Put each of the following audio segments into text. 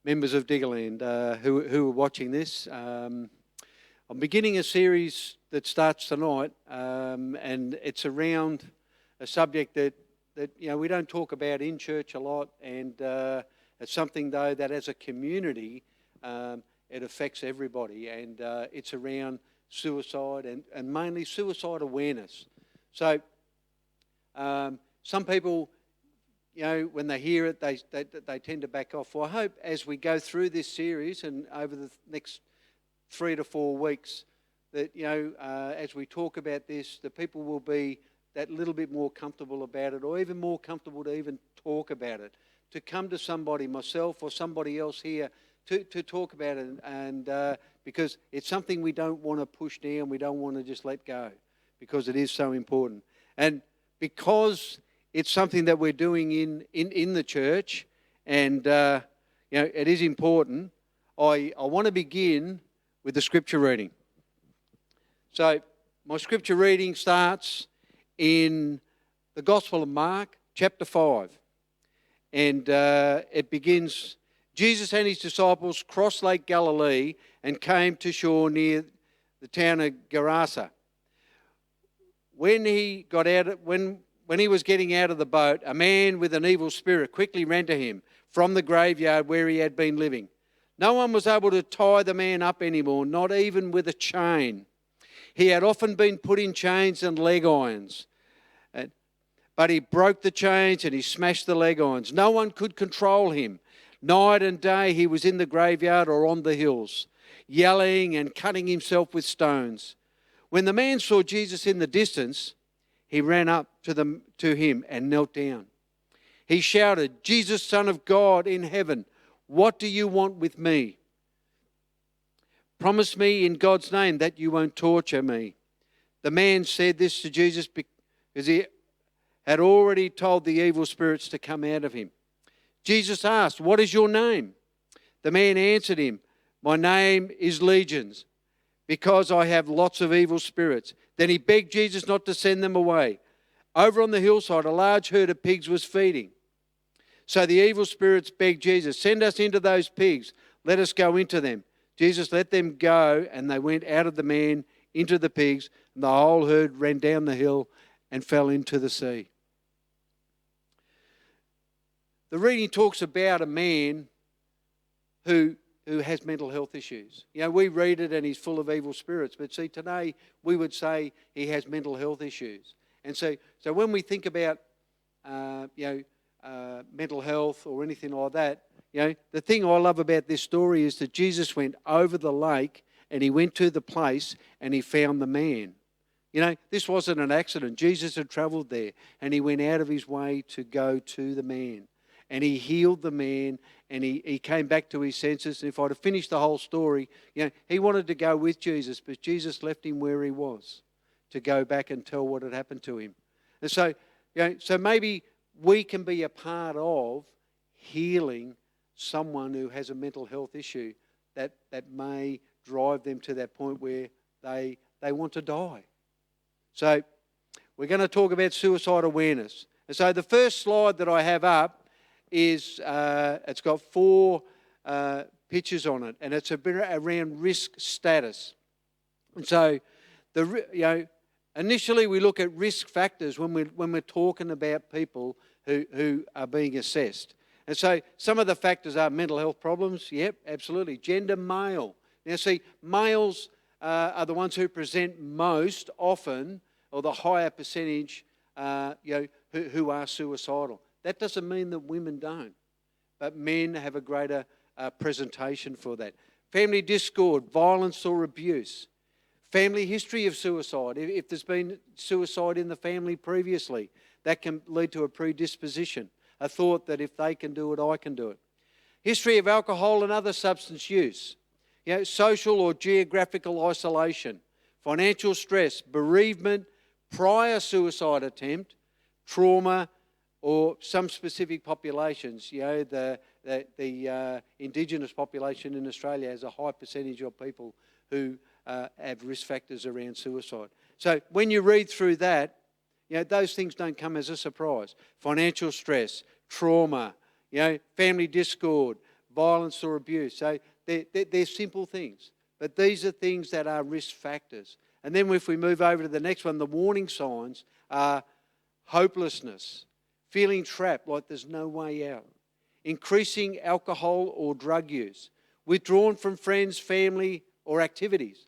Members of Diggerland who are watching this. I'm beginning a series that starts tonight, and it's around a subject that we don't talk about in church a lot, and it's something though that as a community it affects everybody, and it's around suicide and mainly suicide awareness. So some people, when they hear it, they tend to back off. Well, I hope as we go through this series and over the next 3 to 4 weeks that, as we talk about this, the people will be that little bit more comfortable about it, or even more comfortable to even talk about it, to come to somebody, myself or somebody else here, to talk about it, and because it's something we don't want to push down, we don't want to just let go, because it is so important. And because it's something that we're doing in the church, and it is important, I want to begin with the scripture reading. So my scripture reading starts in the Gospel of Mark, chapter 5. And it begins, Jesus and his disciples crossed Lake Galilee and came to shore near the town of Gerasa. When he was getting out of the boat, a man with an evil spirit quickly ran to him from the graveyard where he had been living. No one was able to tie the man up anymore, not even with a chain. He had often been put in chains and leg irons, but he broke the chains and he smashed the leg irons. No one could control him. Night and day he was in the graveyard or on the hills, yelling and cutting himself with stones. When the man saw Jesus in the distance, he ran up to him and knelt down. He shouted, "Jesus, Son of God in heaven, what do you want with me? Promise me in God's name that you won't torture me." The man said this to Jesus because he had already told the evil spirits to come out of him. Jesus asked, "What is your name?" The man answered him, "My name is Legions, because I have lots of evil spirits." Then he begged Jesus not to send them away. Over on the hillside, a large herd of pigs was feeding. So the evil spirits begged Jesus, "Send us into those pigs. Let us go into them." Jesus let them go, and they went out of the man into the pigs, and the whole herd ran down the hill and fell into the sea. The reading talks about a man who has mental health issues. We read it and he's full of evil spirits. But see, today we would say he has mental health issues. And so when we think about, mental health or anything like that, the thing I love about this story is that Jesus went over the lake and he went to the place and he found the man. This wasn't an accident. Jesus had travelled there and he went out of his way to go to the man. And he healed the man, and he came back to his senses. And if I'd have finished the whole story, he wanted to go with Jesus, but Jesus left him where he was to go back and tell what had happened to him. And so, so maybe we can be a part of healing someone who has a mental health issue that may drive them to that point where they want to die. So we're going to talk about suicide awareness. And so the first slide that I have up is it's got 4 pictures on it, and it's a bit around risk status. And so initially we look at risk factors when we're talking about people who are being assessed. And so some of the factors are mental health problems. Yep, absolutely. Gender, male. Now see, males are the ones who present most often, or the higher percentage, who are suicidal. That doesn't mean that women don't, but men have a greater presentation for that. Family discord, violence or abuse. Family history of suicide. If there's been suicide in the family previously, that can lead to a predisposition, a thought that if they can do it, I can do it. History of alcohol and other substance use. Social or geographical isolation. Financial stress, bereavement, prior suicide attempt, trauma, or some specific populations. The Indigenous population in Australia has a high percentage of people who have risk factors around suicide. So when you read through that, those things don't come as a surprise. Financial stress, trauma, family discord, violence or abuse. So they're simple things, but these are things that are risk factors. And then if we move over to the next one, the warning signs are hopelessness, feeling trapped like there's no way out, increasing alcohol or drug use, withdrawn from friends, family or activities,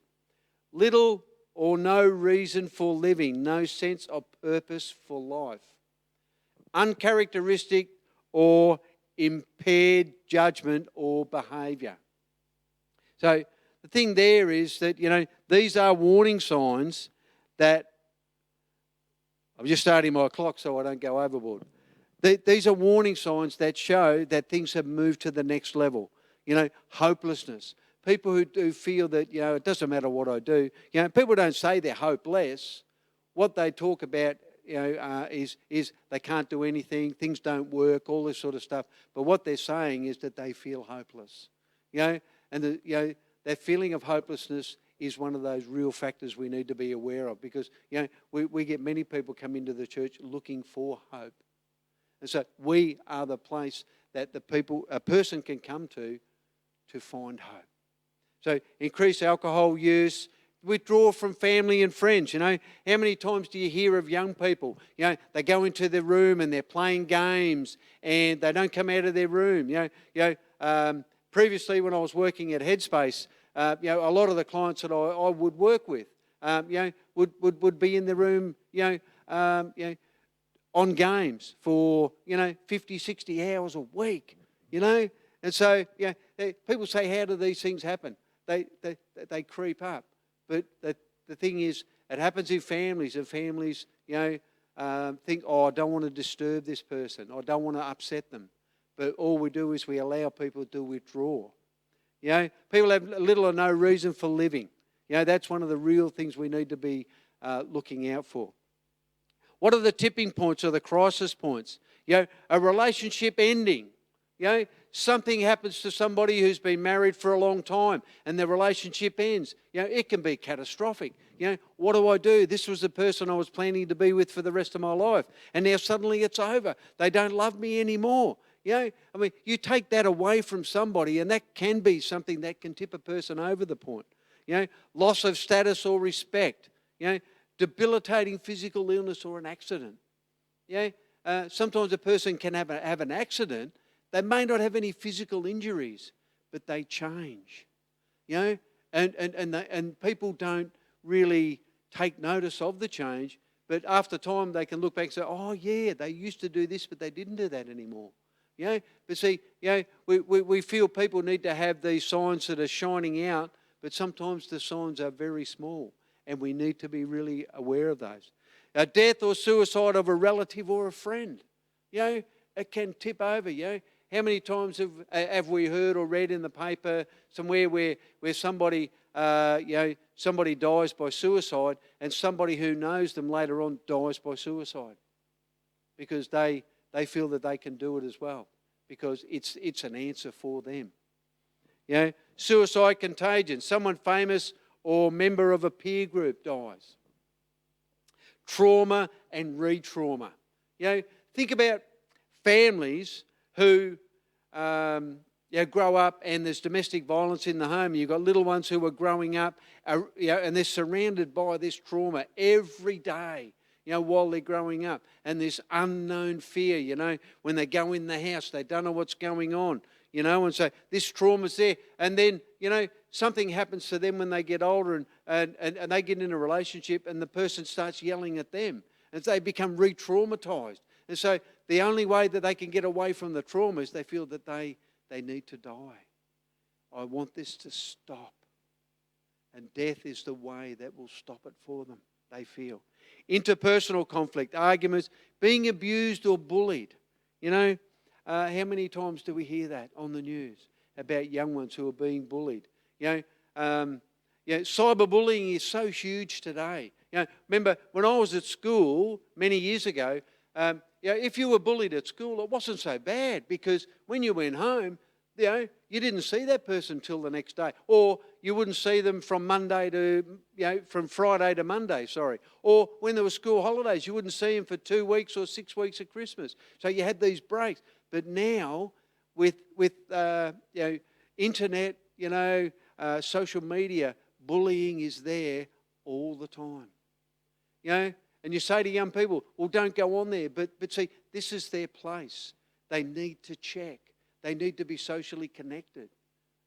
little or no reason for living, no sense of purpose for life, uncharacteristic or impaired judgment or behaviour. So the thing there is that, these are warning signs that, I'm just starting my clock so I don't go overboard. These are warning signs that show that things have moved to the next level. Hopelessness. People who do feel that, it doesn't matter what I do. People don't say they're hopeless. What they talk about, is they can't do anything, things don't work, all this sort of stuff. But what they're saying is that they feel hopeless. And that feeling of hopelessness is one of those real factors we need to be aware of, because, we get many people come into the church looking for hope. And so we are the place that a person can come to find hope. So increase alcohol use, withdraw from family and friends. How many times do you hear of young people? They go into their room and they're playing games and they don't come out of their room. Previously, when I was working at Headspace, a lot of the clients that I would work with, would be in the room, on games for 50, 60 hours a week. And so people say, how do these things happen? They creep up. But the thing is, it happens in families, and families, think, I don't want to disturb this person. I don't want to upset them. But all we do is we allow people to withdraw. People have little or no reason for living. That's one of the real things we need to be looking out for. What are the tipping points or the crisis points? A relationship ending. Something happens to somebody who's been married for a long time and the relationship ends. It can be catastrophic. What do I do? This was the person I was planning to be with for the rest of my life, and now suddenly it's over. They don't love me anymore. You take that away from somebody, and that can be something that can tip a person over the point. Loss of status or respect. Debilitating physical illness or an accident. Sometimes a person can have an accident. They may not have any physical injuries, but they change. And people don't really take notice of the change, but after time they can look back and say, oh yeah, they used to do this, but they didn't do that anymore. But see, we feel people need to have these signs that are shining out, but sometimes the signs are very small, and we need to be really aware of those. A death or suicide of a relative or a friend, it can tip over. How many times have we heard or read in the paper somewhere where somebody somebody dies by suicide, and somebody who knows them later on dies by suicide because they feel that they can do it as well, because it's an answer for them. Suicide contagion. Someone famous or member of a peer group dies. Trauma and re-trauma. Think about families who grow up and there's domestic violence in the home. You've got little ones who are growing up, and they're surrounded by this trauma every day, while they're growing up. And this unknown fear, when they go in the house, they don't know what's going on, and so this trauma's there. And then, something happens to them when they get older, and they get in a relationship, and the person starts yelling at them, and so they become re-traumatized. And so the only way that they can get away from the trauma is they feel that they need to die. I want this to stop. And death is the way that will stop it for them, they feel. Interpersonal conflict, arguments, being abused or bullied. How many times do we hear that on the news about young ones who are being bullied? Cyberbullying is so huge today. Remember, when I was at school many years ago, if you were bullied at school, it wasn't so bad, because when you went home, you didn't see that person till the next day. Or, you wouldn't see them from from Friday to Monday, sorry. Or when there were school holidays, you wouldn't see them for 2 weeks or 6 weeks at Christmas. So you had these breaks. But now, with internet, social media, bullying is there all the time. And you say to young people, well, don't go on there. But see, this is their place. They need to check. They need to be socially connected.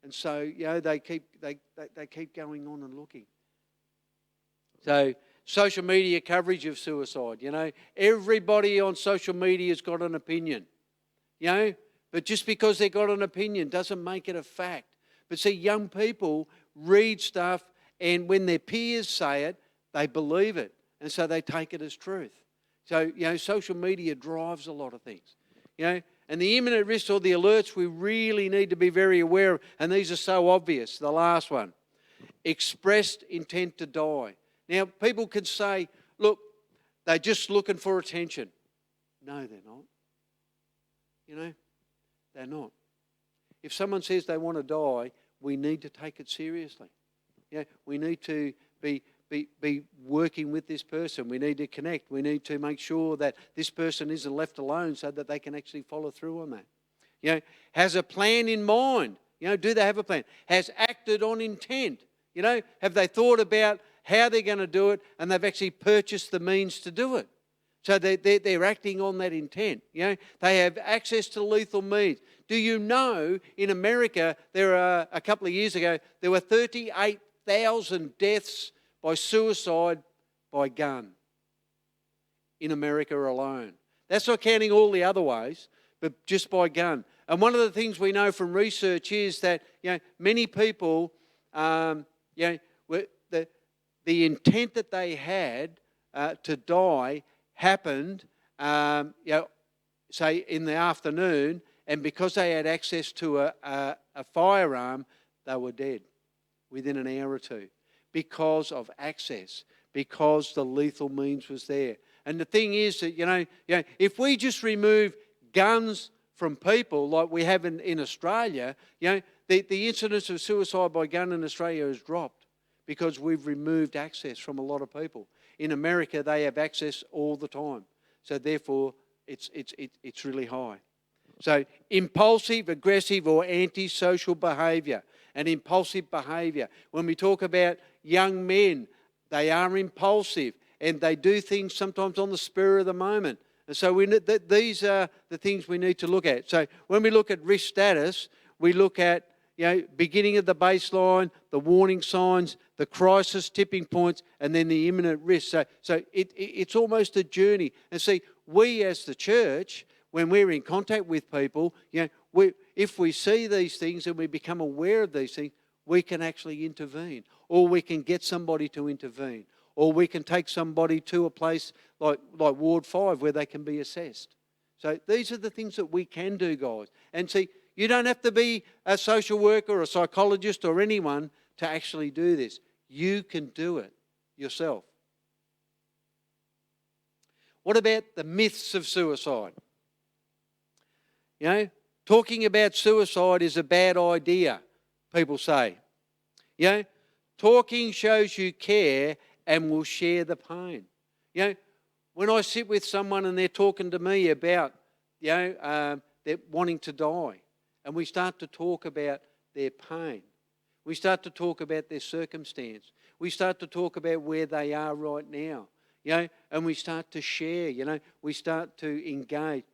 And so, they keep going on and looking. So, social media coverage of suicide, everybody on social media has got an opinion, but just because they've got an opinion doesn't make it a fact. But see, young people read stuff, and when their peers say it, they believe it, and so they take it as truth. So, social media drives a lot of things, And the imminent risks or the alerts we really need to be very aware of, and these are so obvious. The last one, expressed intent to die. Now, people can say, look, they're just looking for attention. No, they're not. They're not. If someone says they want to die, we need to take it seriously. We need to be working with this person. We need to connect. We need to make sure that this person isn't left alone so that they can actually follow through on that. Has a plan in mind. Do they have a plan? Has acted on intent. Have they thought about how they're going to do it, and they've actually purchased the means to do it. So they're acting on that intent. They have access to lethal means. Do you know in America, a couple of years ago, there were 38,000 deaths by suicide by gun in America alone. That's not counting all the other ways, but just by gun. And one of the things we know from research is that many people, the intent that they had to die happened, say in the afternoon, and because they had access to a firearm, they were dead within an hour or two. Because of access, because the lethal means was there. And the thing is that, if we just remove guns from people like we have in Australia, the incidence of suicide by gun in Australia has dropped because we've removed access from a lot of people. In America, they have access all the time. So therefore, it's really high. So impulsive, aggressive or antisocial behaviour. And impulsive behaviour. When we talk about young men, they are impulsive and they do things sometimes on the spur of the moment. And so these are the things we need to look at. So when we look at risk status, we look at beginning of the baseline, the warning signs, the crisis tipping points, and then the imminent risk. So it's almost a journey. And see, we as the church, when we're in contact with people, if we see these things and we become aware of these things, we can actually intervene, or we can get somebody to intervene, or we can take somebody to a place like Ward 5 where they can be assessed. So these are the things that we can do, guys. And see, you don't have to be a social worker or a psychologist or anyone to actually do this. You can do it yourself. What about the myths of suicide? Talking about suicide is a bad idea, people say. Talking shows you care and will share the pain. When I sit with someone and they're talking to me about, they're wanting to die, and we start to talk about their pain. We start to talk about their circumstance. We start to talk about where they are right now. And we start to share, we start to engage,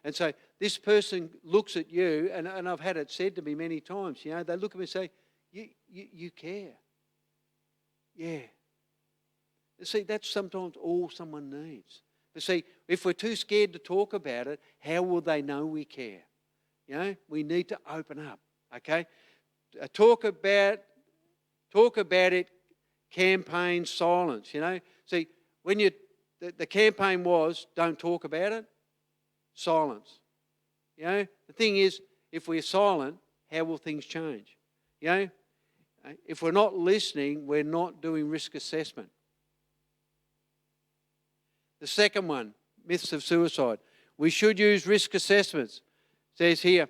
And so this person looks at you, and I've had it said to me many times, they look at me and say, you care. Yeah. See, that's sometimes all someone needs. But see, if we're too scared to talk about it, how will they know we care? We need to open up, okay? Talk about it, campaign silence, See, when the campaign was, don't talk about it, silence. The thing is, if we're silent, how will things change? If we're not listening, we're not doing risk assessment. The second one, myths of suicide. We should use risk assessments. It says here,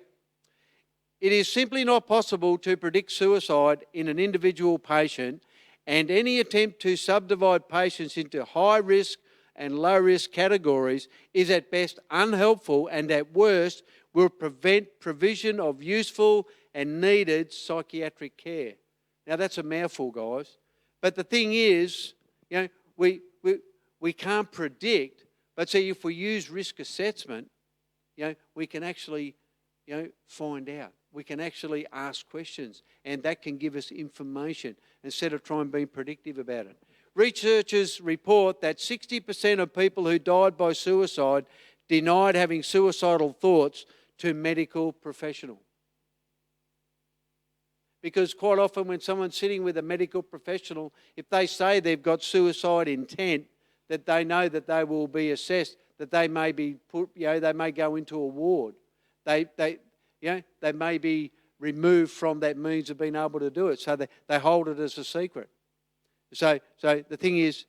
It is simply not possible to predict suicide in an individual patient, and any attempt to subdivide patients into high risk and low risk categories is at best unhelpful and at worst will prevent provision of useful and needed psychiatric care. Now that's a mouthful, guys. But the thing is, we can't predict, but see, if we use risk assessment, we can actually, find out. We can actually ask questions, and that can give us information instead of trying to be predictive about it. Researchers report that 60% of people who died by suicide denied having suicidal thoughts to medical professionals. Because quite often when someone's sitting with a medical professional, if they say they've got suicide intent, that they know that they will be assessed, that they may be put, they may go into a ward. They may be removed from that means of being able to do it. So they hold it as a secret. So the thing is,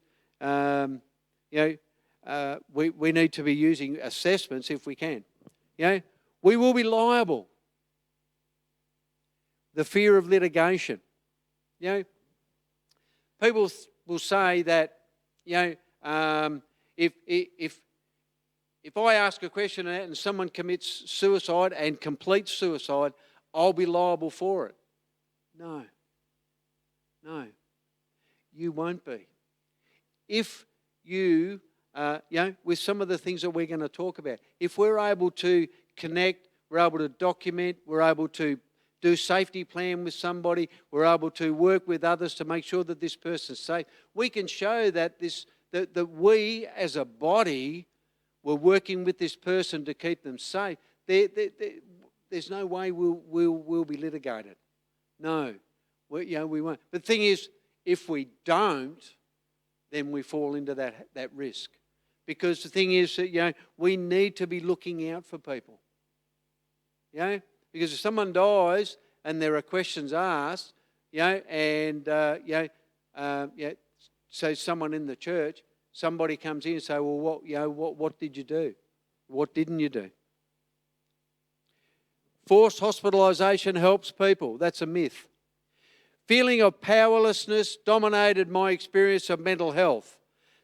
we need to be using assessments if we can. We will be liable. The fear of litigation. People will say that, if I ask a question and someone commits suicide and completes suicide, I'll be liable for it. No, you won't be. If you, with some of the things that we're going to talk about, if we're able to connect, we're able to document, we're able to do safety plan with somebody, we're able to work with others to make sure that this person's safe, we can show that that we as a body were working with this person to keep them safe. There's no way we'll be litigated. No, we won't. But the thing is, if we don't, then we fall into that risk. Because the thing is that, we need to be looking out for people. Because if someone dies and there are questions asked, so someone in the church, somebody comes in and say, well, what did you do? What didn't you do? Forced hospitalisation helps people. That's a myth. Feeling of powerlessness dominated my experience of mental health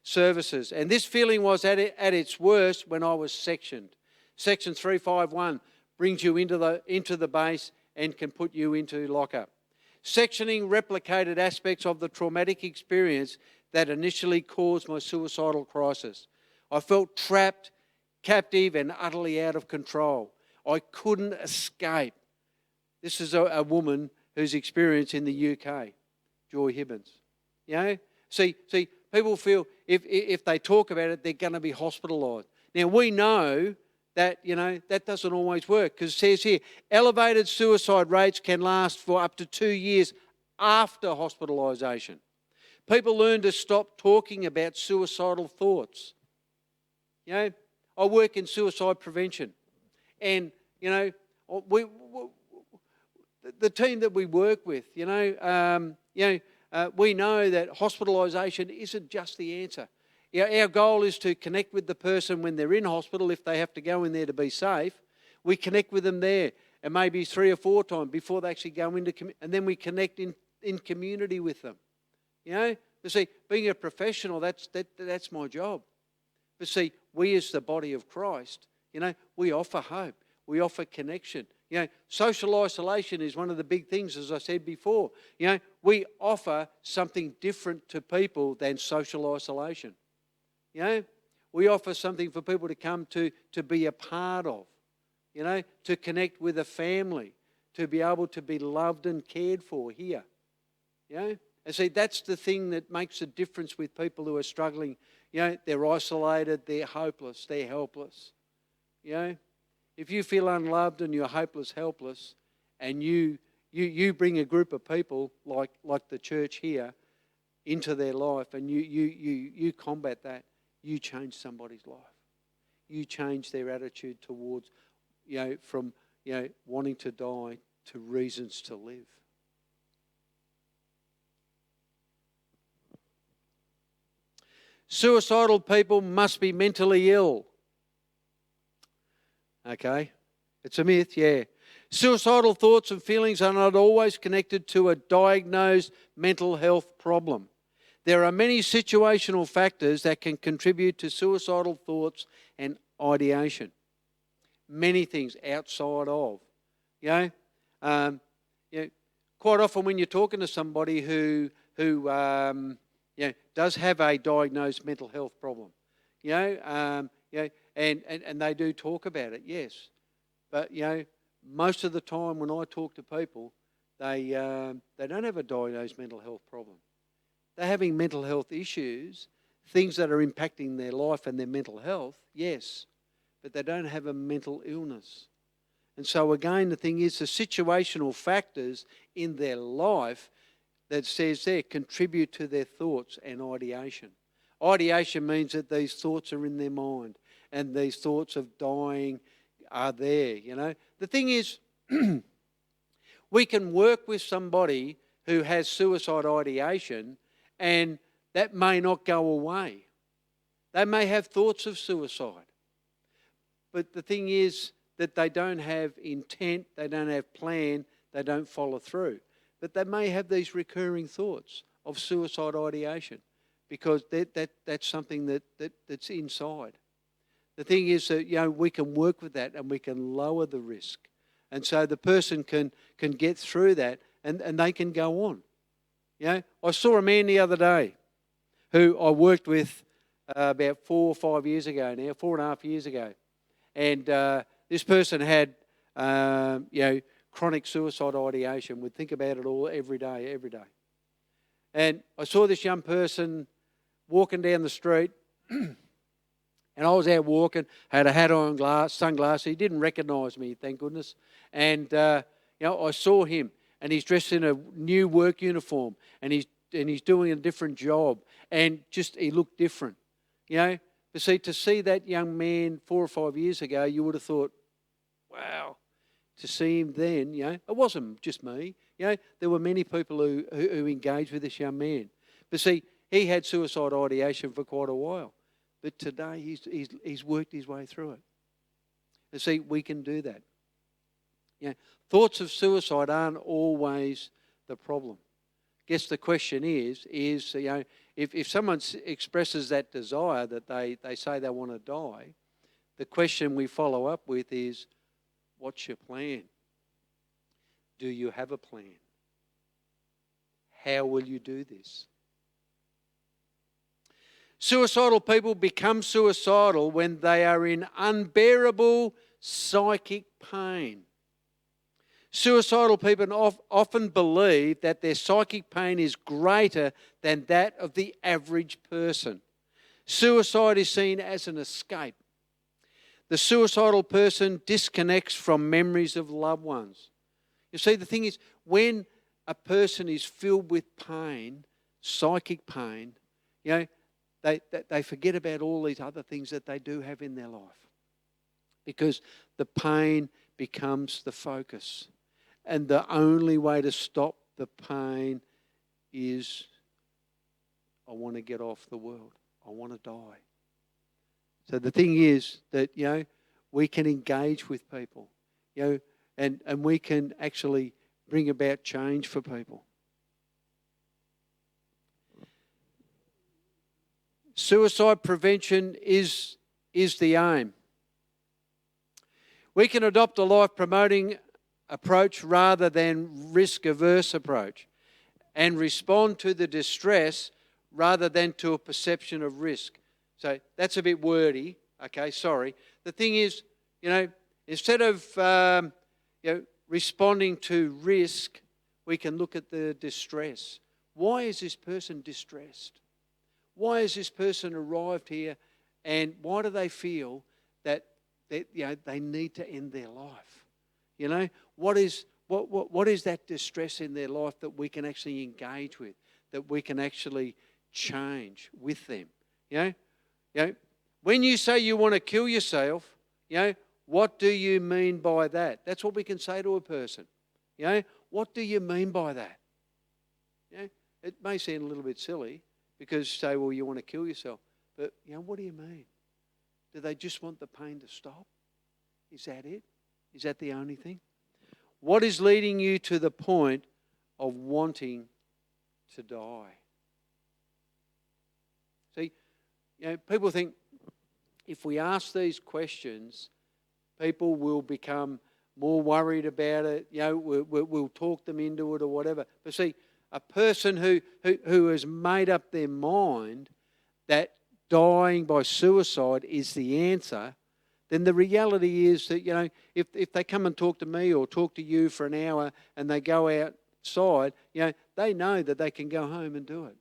services. And this feeling was at its worst when I was sectioned. Section 351 brings you into the base and can put you into lockup. Sectioning replicated aspects of the traumatic experience that initially caused my suicidal crisis. I felt trapped, captive, and utterly out of control. I couldn't escape. This is a woman whose experience in the UK, Joy Hibbins. See, people feel if they talk about it, they're going to be hospitalised. Now, we know that, that doesn't always work, because it says here, elevated suicide rates can last for up to 2 years after hospitalisation. People learn to stop talking about suicidal thoughts. I work in suicide prevention, and, the team that we work with, we know that hospitalisation isn't just the answer. Our goal is to connect with the person when they're in hospital, if they have to go in there to be safe. We connect with them there, and maybe 3 or 4 times before they actually go into and then we connect in community with them. But see, being a professional, that's my job. But see, we as the body of Christ, we offer hope. We offer connection. Social isolation is one of the big things, as I said before. We offer something different to people than social isolation. We offer something for people to come to be a part of, to connect with a family, to be able to be loved and cared for here. And see, that's the thing that makes a difference with people who are struggling. They're isolated, they're hopeless, they're helpless. If you feel unloved and you're hopeless, helpless, and you bring a group of people like the church here into their life, and you combat that, you change somebody's life. You change their attitude towards, from wanting to die to reasons to live. Suicidal people must be mentally ill. Okay, it's a myth, yeah. Suicidal thoughts and feelings are not always connected to a diagnosed mental health problem. There are many situational factors that can contribute to suicidal thoughts and ideation. Many things outside of, you know, you know, quite often when you're talking to somebody who does have a diagnosed mental health problem, and they do talk about it, yes, but most of the time when I talk to people, they don't have a diagnosed mental health problem. They're having mental health issues, things that are impacting their life and their mental health, yes, but they don't have a mental illness. And so again, the thing is the situational factors in their life that says there contribute to their thoughts and ideation. Ideation means that these thoughts are in their mind and these thoughts of dying are there, The thing is, we can work with somebody who has suicide ideation and that may not go away. They may have thoughts of suicide. But the thing is that they don't have intent, they don't have plan, they don't follow through. But they may have these recurring thoughts of suicide ideation because that's something that's inside. The thing is that we can work with that and we can lower the risk. And so the person can get through that and they can go on. I saw a man the other day who I worked with about 4 or 5 years ago now, 4.5 years ago. And this person had, chronic suicide ideation, would think about it all every day. And I saw this young person walking down the street, and I was out walking, had a hat on, sunglasses. He didn't recognise me, thank goodness. And, I saw him, and he's dressed in a new work uniform, and he's doing a different job, and just he looked different, But see, to see that young man 4 or 5 years ago, you would have thought, wow. To see him then, it wasn't just me. There were many people who engaged with this young man. But see, he had suicide ideation for quite a while. But today he's worked his way through it. And see, we can do that. Thoughts of suicide aren't always the problem. I guess the question is if someone expresses that desire that they say they want to die, the question we follow up with is, what's your plan? Do you have a plan? How will you do this? Suicidal people become suicidal when they are in unbearable psychic pain. Suicidal people often believe that their psychic pain is greater than that of the average person. Suicide is seen as an escape. The suicidal person disconnects from memories of loved ones. You see, the thing is, when a person is filled with pain, psychic pain, they forget about all these other things that they do have in their life. Because the pain becomes the focus. And the only way to stop the pain is, I want to get off the world. I want to die. So the thing is that, we can engage with people, and we can actually bring about change for people. Suicide prevention is the aim. We can adopt a life-promoting approach rather than risk-averse approach and respond to the distress rather than to a perception of risk. So that's a bit wordy. Okay, sorry. The thing is, instead of responding to risk, we can look at the distress. Why is this person distressed? Why has this person arrived here, and why do they feel that they need to end their life? What is that distress in their life that we can actually engage with, that we can actually change with them? When you say you want to kill yourself, what do you mean by that? That's what we can say to a person. What do you mean by that? It may sound a little bit silly because you say, well, you want to kill yourself. But, what do you mean? Do they just want the pain to stop? Is that it? Is that the only thing? what is leading you to the point of wanting to die? See, people think if we ask these questions, people will become more worried about it. We'll talk them into it or whatever. But see, a person who has made up their mind that dying by suicide is the answer, then the reality is that, if they come and talk to me or talk to you for an hour and they go outside, they know that they can go home and do it.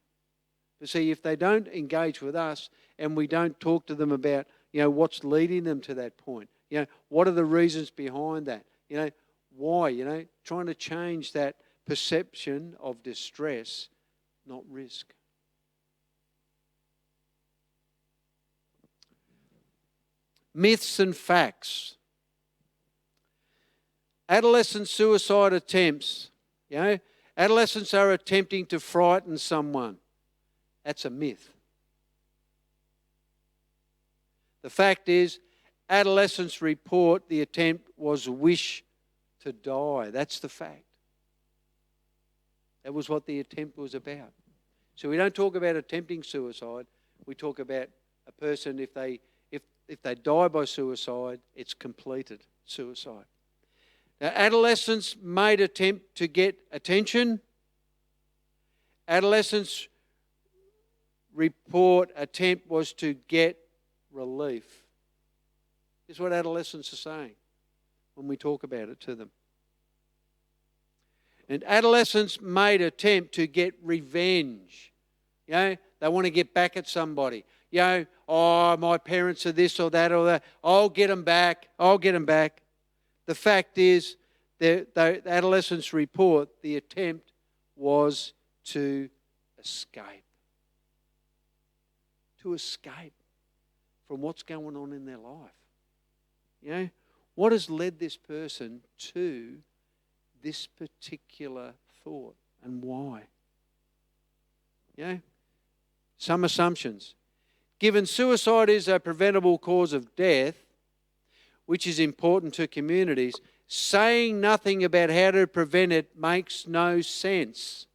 But see, if they don't engage with us and we don't talk to them about, what's leading them to that point, what are the reasons behind that, why, trying to change that perception of distress, not risk. Myths and facts. Adolescent suicide attempts. Adolescents are attempting to frighten someone. That's a myth. The fact is, adolescents report the attempt was a wish to die. That's the fact. That was what the attempt was about. So we don't talk about attempting suicide. We talk about a person, if they die by suicide, it's completed suicide. Now, adolescents made attempt to get attention. Adolescents report attempt was to get relief. This is what adolescents are saying when we talk about it to them. And adolescents made attempt to get revenge. They want to get back at somebody. My parents are this or that or that. I'll get them back. The fact is, the adolescents report the attempt was to escape. To escape from what's going on in their life. What has led this person to this particular thought and why? Some assumptions. Given suicide is a preventable cause of death, which is important to communities, saying nothing about how to prevent it makes no sense.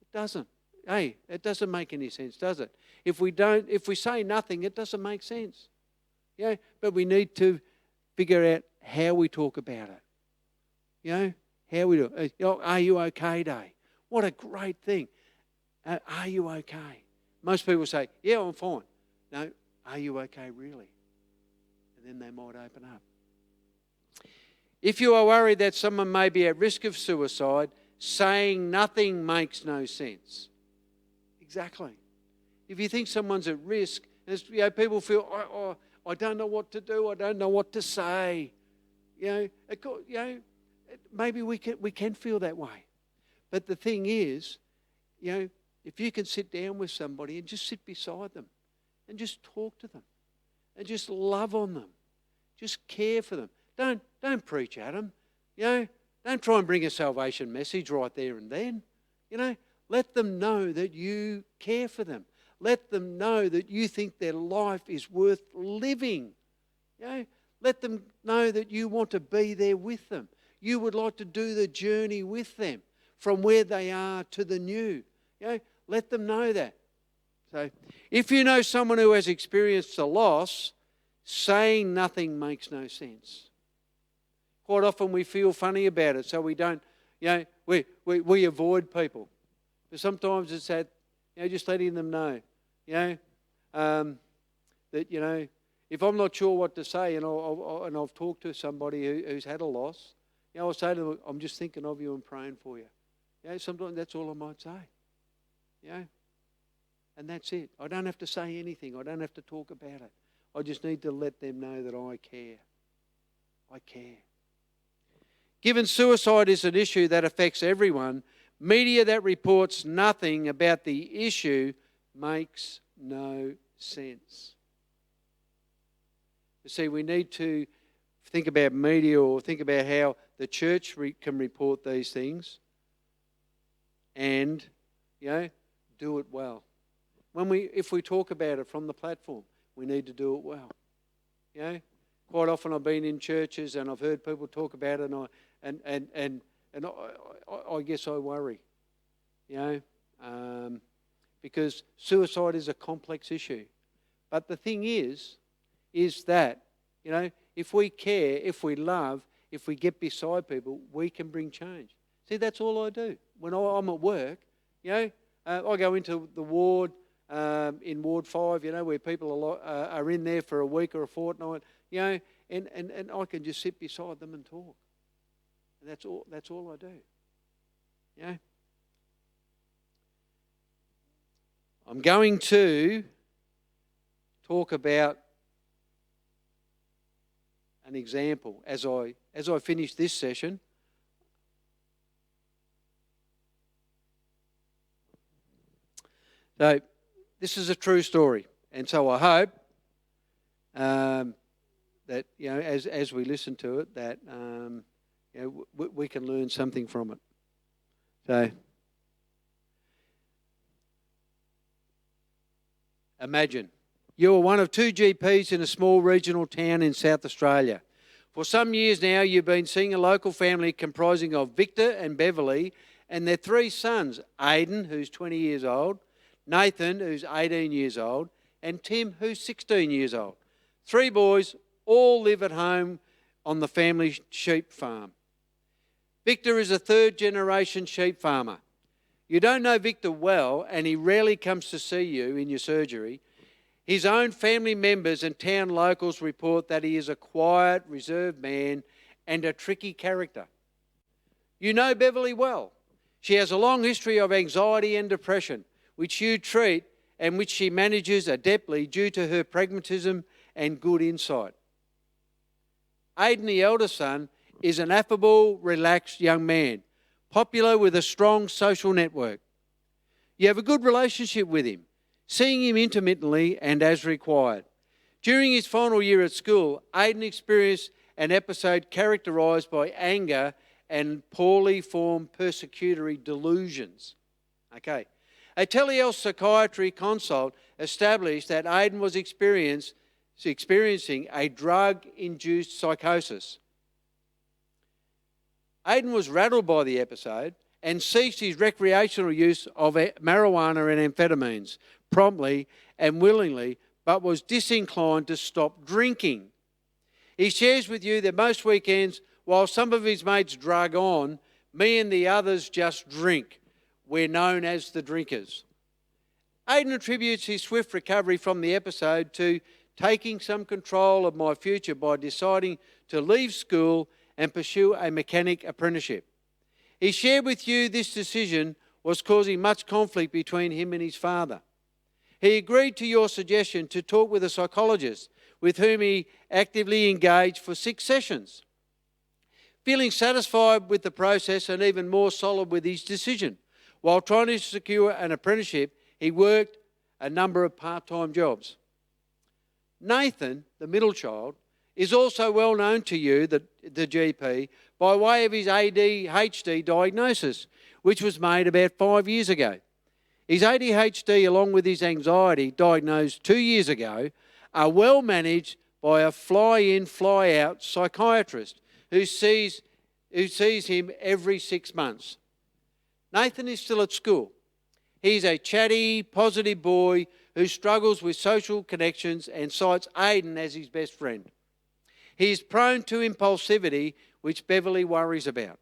It doesn't. It doesn't make any sense, does it? If we say nothing, it doesn't make sense. But we need to figure out how we talk about it. How we do it. Are you okay day? What a great thing. Are you okay? Most people say, yeah, I'm fine. No, are you okay really? And then they might open up. If you are worried that someone may be at risk of suicide, saying nothing makes no sense. Exactly. If you think someone's at risk, people feel, I don't know what to do. I don't know what to say. Maybe we can feel that way. But the thing is, if you can sit down with somebody and just sit beside them and just talk to them and just love on them, just care for them. Don't preach at them. Don't try and bring a salvation message right there and then. Let them know that you care for them. Let them know that you think their life is worth living. Let them know that you want to be there with them. You would like to do the journey with them from where they are to the new. Let them know that. So, if you know someone who has experienced a loss, saying nothing makes no sense. Quite often we feel funny about it, so we don't, we avoid people. But sometimes it's that, just letting them know, that, if I'm not sure what to say and I've talked to somebody who's had a loss, I'll say to them, I'm just thinking of you and praying for you. Sometimes that's all I might say. And that's it. I don't have to say anything. I don't have to talk about it. I just need to let them know that I care. I care. Given suicide is an issue that affects everyone, media that reports nothing about the issue makes no sense. You see, we need to think about media or think about how the church can report these things and, do it well. If we talk about it from the platform, we need to do it well. quite often I've been in churches and I've heard people talk about it, and I guess I worry, because suicide is a complex issue. But the thing is that, if we care, if we love, if we get beside people, we can bring change. See, that's all I do. When I'm at work, I go into the ward, in Ward 5, where people are in there for a week or a fortnight, and I can just sit beside them and talk. And that's all I do. I'm going to talk about an example as I finish this session. So this is a true story, and so I hope that as we listen to it, that we can learn something from it. So imagine you are one of 2 GPs in a small regional town in South Australia. For some years now, you've been seeing a local family comprising of Victor and Beverly and their 3 sons, Aidan, who's 20 years old, Nathan, who's 18 years old, and Tim, who's 16 years old. 3 boys all live at home on the family sheep farm. Victor is a 3rd-generation sheep farmer. You don't know Victor well, and he rarely comes to see you in your surgery. His own family members and town locals report that he is a quiet, reserved man and a tricky character. You know Beverly well. She has a long history of anxiety and depression, which you treat and which she manages adeptly due to her pragmatism and good insight. Aidan, the elder son, is an affable, relaxed young man, popular with a strong social network. You have a good relationship with him, seeing him intermittently and as required. During his final year at school, Aidan experienced an episode characterised by anger and poorly formed persecutory delusions. Okay. A telehealth psychiatry consult established that Aidan was experiencing a drug-induced psychosis. Aidan was rattled by the episode and ceased his recreational use of marijuana and amphetamines promptly and willingly, but was disinclined to stop drinking. He shares with you that most weekends, while some of his mates drug on, me and the others just drink. We're known as the drinkers. Aidan attributes his swift recovery from the episode to taking some control of my future by deciding to leave school and pursue a mechanic apprenticeship. He shared with you this decision was causing much conflict between him and his father. He agreed to your suggestion to talk with a psychologist with whom he actively engaged for 6 sessions. Feeling satisfied with the process and even more solid with his decision, while trying to secure an apprenticeship, he worked a number of part-time jobs. Nathan, the middle child, is also well known to you, the GP, by way of his ADHD diagnosis, which was made about 5 years ago. His ADHD, along with his anxiety, diagnosed 2 years ago, are well managed by a fly-in, fly-out psychiatrist who sees him every 6 months. Nathan is still at school. He's a chatty, positive boy who struggles with social connections and cites Aidan as his best friend. He is prone to impulsivity, which Beverly worries about.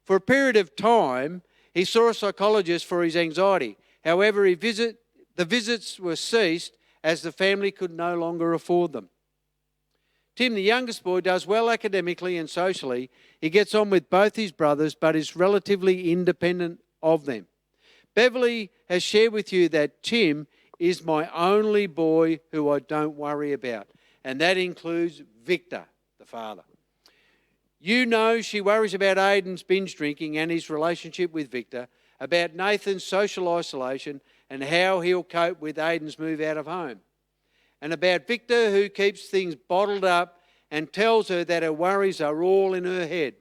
For a period of time, he saw a psychologist for his anxiety. However, the visits were ceased as the family could no longer afford them. Tim, the youngest boy, does well academically and socially. He gets on with both his brothers, but is relatively independent of them. Beverly has shared with you that Tim is my only boy who I don't worry about, and that includes Victor, the father. You know she worries about Aidan's binge drinking and his relationship with Victor, about Nathan's social isolation and how he'll cope with Aidan's move out of home, and about Victor, who keeps things bottled up and tells her that her worries are all in her head.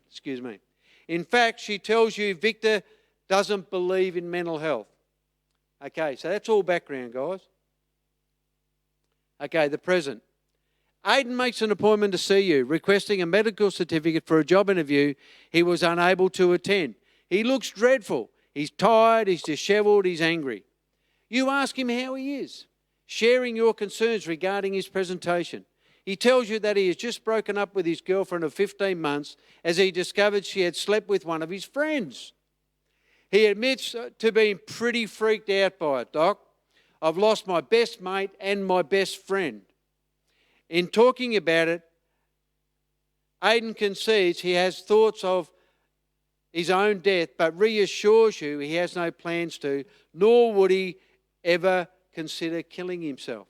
Excuse me. In fact, she tells you Victor doesn't believe in mental health. Okay, so that's all background, guys. Okay, the present. Aidan makes an appointment to see you, requesting a medical certificate for a job interview he was unable to attend. He looks dreadful. He's tired, he's dishevelled, he's angry. You ask him how he is, sharing your concerns regarding his presentation. He tells you that he has just broken up with his girlfriend of 15 months as he discovered she had slept with one of his friends. He admits to being pretty freaked out by it. Doc, I've lost my best mate and my best friend. In talking about it, Aidan concedes he has thoughts of his own death, but reassures you he has no plans to, nor would he ever consider killing himself.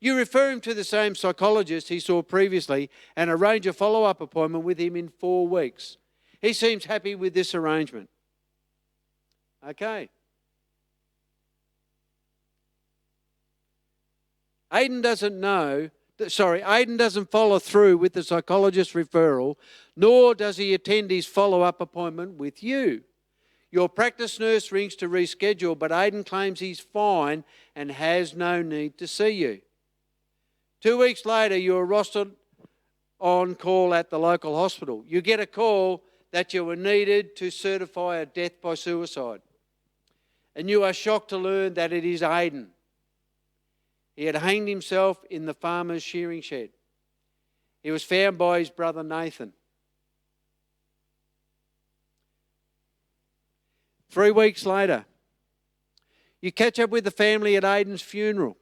You refer him to the same psychologist he saw previously and arrange a follow-up appointment with him in 4 weeks. He seems happy with this arrangement. Okay. Aidan doesn't follow through with the psychologist's referral, nor does he attend his follow-up appointment with you. Your practice nurse rings to reschedule, but Aidan claims he's fine and has no need to see you. 2 weeks later, you are rostered on call at the local hospital. You get a call that you were needed to certify a death by suicide. And you are shocked to learn that it is Aidan. He had hanged himself in the farmer's shearing shed. He was found by his brother Nathan. 3 weeks later, you catch up with the family at Aidan's funeral.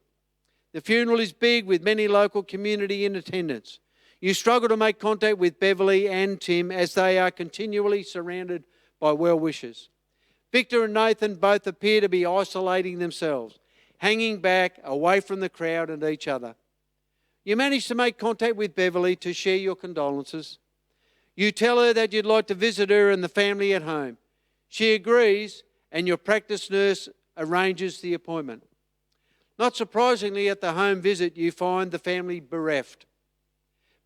The funeral is big with many local community in attendance. You struggle to make contact with Beverly and Tim as they are continually surrounded by well-wishers. Victor and Nathan both appear to be isolating themselves, hanging back away from the crowd and each other. You manage to make contact with Beverly to share your condolences. You tell her that you'd like to visit her and the family at home. She agrees, and your practice nurse arranges the appointment. Not surprisingly, at the home visit, you find the family bereft.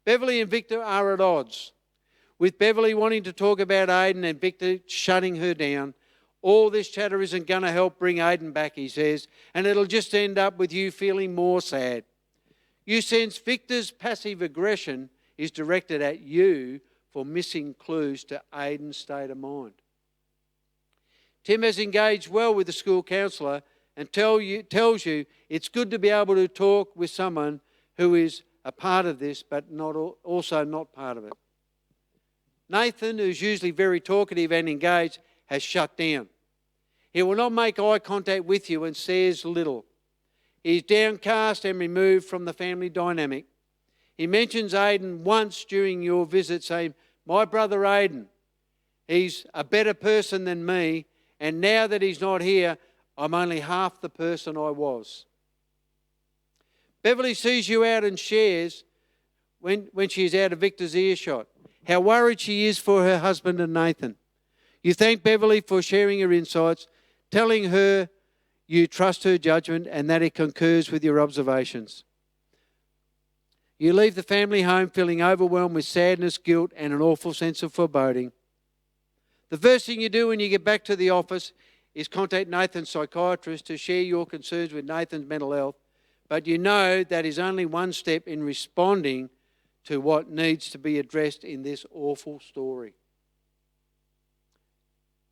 Beverly and Victor are at odds, with Beverly wanting to talk about Aidan and Victor shutting her down. All this chatter isn't going to help bring Aidan back, he says, and it'll just end up with you feeling more sad. You sense Victor's passive aggression is directed at you for missing clues to Aidan's state of mind. Tim has engaged well with the school counsellor and tells you it's good to be able to talk with someone who is a part of this but also not part of it. Nathan, who's usually very talkative and engaged, has shut down. He will not make eye contact with you and says little. He is downcast and removed from the family dynamic. He mentions Aidan once during your visit, saying, "My brother Aidan, he's a better person than me, and now that he's not here, I'm only half the person I was." Beverly sees you out and shares, when she is out of Victor's earshot, how worried she is for her husband and Nathan. You thank Beverly for sharing her insights, telling her you trust her judgment and that it concurs with your observations. You leave the family home feeling overwhelmed with sadness, guilt, and an awful sense of foreboding. The first thing you do when you get back to the office is contact Nathan's psychiatrist to share your concerns with Nathan's mental health, but you know that is only one step in responding to what needs to be addressed in this awful story.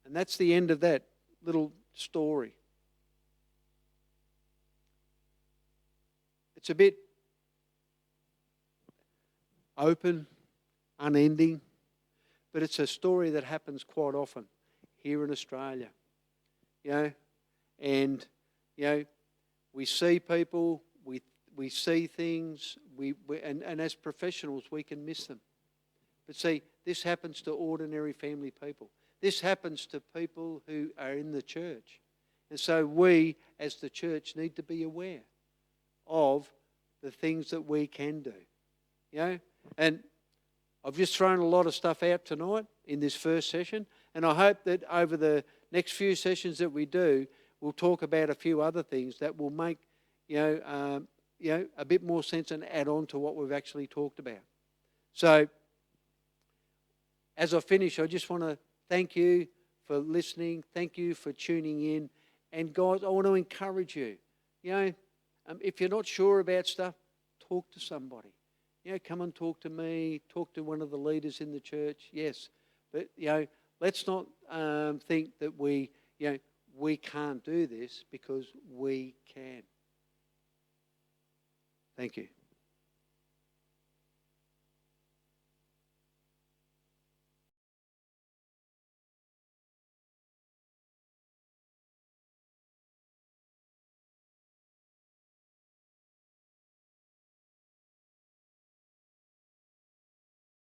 And that's the end of that little story. It's a bit open, unending, but it's a story that happens quite often here in Australia. And we see people, we see things, and as professionals we can miss them. But see, this happens to ordinary family people. This happens to people who are in the church. And so we, as the church, need to be aware of the things that we can do. And I've just thrown a lot of stuff out tonight in this first session, and I hope that over the next few sessions that we do, we'll talk about a few other things that will make a bit more sense and add on to what we've actually talked about. So, as I finish, I just want to thank you for listening. Thank you for tuning in. And guys, I want to encourage you. If you're not sure about stuff, talk to somebody. come and talk to me, talk to one of the leaders in the church. Yes, but let's not think that we can't do this, because we can. Thank you.